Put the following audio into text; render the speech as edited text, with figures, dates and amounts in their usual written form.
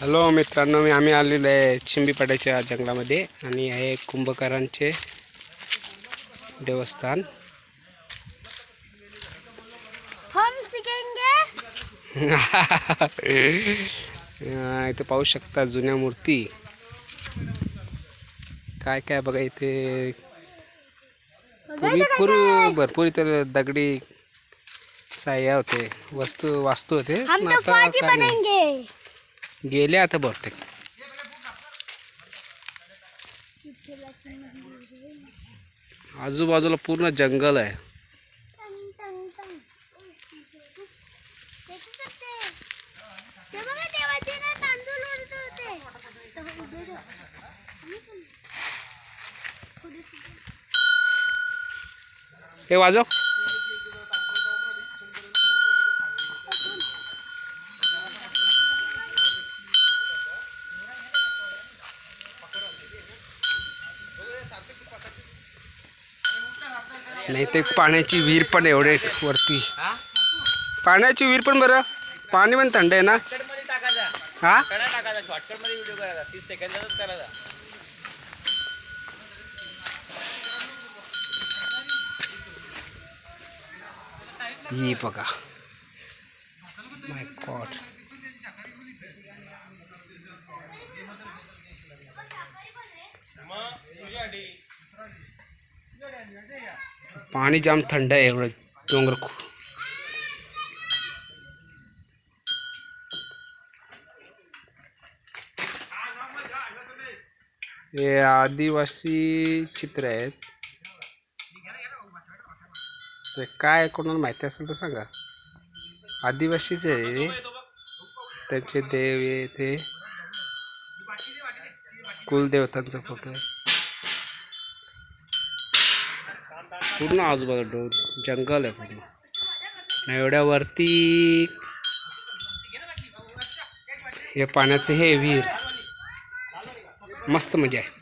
Hello मित्रांनो, आम्ही आलेलो आहे चिंबीपाड्याच्या जंगलामध्ये आणि आहे कुंभकारांचे देवस्थान. हम सीखेंगे. इथे पाहू शकता जुन्या मूर्ती काय काय बघा इथे. भरपूर इथे दगडी साह्य होते, वास्तू होते. हम तो फौजी बनेंगे. गेले आता बहुतेक. आजूबाजूला पूर्ण जंगल आहे. हे वाजव. नाही ते पाण्याची विहीर पण एवढे वरती. पाण्याची विहीर पण बरं, पाणी पण थंड आहे ना. हा ही बघा. माय गॉड. पाणी जाम थंड आहे एवढं डोंगर. हे आदिवासी चित्र आहेत. ते काय कोणाला माहिती असेल तर सांगा. आदिवासीच आहे, त्यांचे देव आहे ते, कुलदेवतांचा फोटो आहे. पूर्ण आजूबाजूला जंगल आहे पूर्ण. एवढ्या वरती हे पाण्याचे हे विहीर. मस्त मजा आहे.